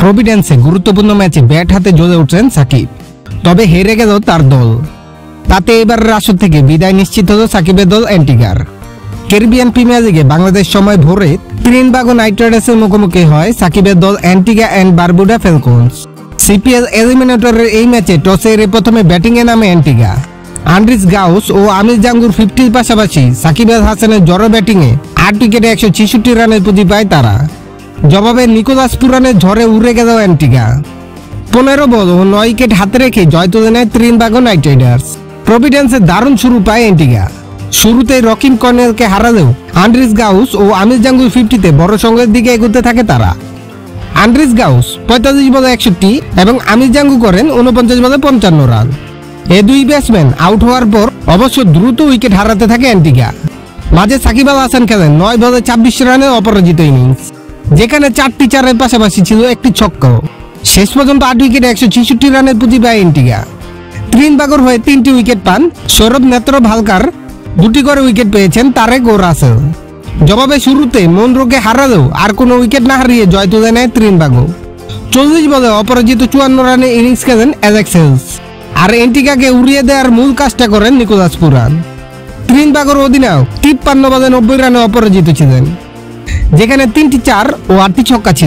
প্রভিডেন্সে গুরুত্বপূর্ণ ম্যাচে ব্যাট হাতে জ্বলে উঠছেন সাকিব, তবে হেরে গেল তার দল। তাতে এবারের আসর থেকে বিদায় নিশ্চিত হল সাকিবের দল অ্যান্টিগার। ক্যারিবিয়ান প্রিমিয়ার লিগে বাংলাদেশ সময় ভোরে ত্রিনবাগো নাইট রাইডার্সের মুখোমুখি হয় সাকিবের দল Antigua and Barbuda Falcons. CPL এলিমিনেটরের এই ম্যাচে টসে হেরে প্রথমে ব্যাটিংয়ে নামে অ্যান্টিগা। আন্দ্রিস গাউস ও আমির জাঙ্গুর 50-র পাশাপাশি সাকিব আল হাসানের জড়ো ব্যাটিংয়ে 8 উইকেটে 166 রানের পুঁজি পায় তারা। জবাবে নিকোলাস পুরানের ঝড়ে উড়ে গেল অ্যান্টিগা। 15 বল ও 9 উইকেট হাতে রেখে জয় তুলে নেয় ত্রিনবাগো নাইট রাইডার্স। প্রভিডেন্সের দারুণ শুরু পায় অ্যান্টিগা। শুরুতেই রকিন কর্নেলকে হারালেও আন্দ্রিস গাউস ও আমির জাঙ্গুর 50-তে বড় সংগ্রহের দিকে এগোতে থাকে তারা। আন্দ্রিস গাউস 45 বলে 61 এবং আমির জাঙ্গু করেন 49 বলে 55 রান। এই দুই ব্যাটসম্যান আউট হওয়ার পর অবশ্য দ্রুত উইকেট হারাতে থাকে অ্যান্টিগা। মাঝে সাকিব আল হাসান খেলেন 9 বলে 26 রানের অপরাজিত ইনিংস, যেখানে 4টি চারের পাশাপাশি ছিল একটি ছক্কাও। শেষ পর্যন্ত 8 উইকেটে 166 রানের পুঁজি পায় অ্যান্টিগা। ত্রিনবাগোর হয়ে 3টি উইকেট পান সৌরভ নেত্রভালকার, 2টি করে উইকেট পেয়েছেন তারেক ও রাসেল। জবাবে শুরুতে মনরোকে হারালেও আর কোনো উইকেট না হারিয়ে জয় তুলে নেয় ত্রিনবাগো। 40 বলে অপরাজিত 54 রানের ইনিংস খেলেন অ্যালেক্স হেলস, আর অ্যান্টিগাকে উড়িয়ে দেওয়ার মূল কাজটা করেন নিকোলাস পুরান। ত্রিনবাগোর অধিনায়ক 53 বলে 90 রানে অপরাজিত ছিলেন, যেখানে 3টি চার ও 8টি ছক্কা ছিল।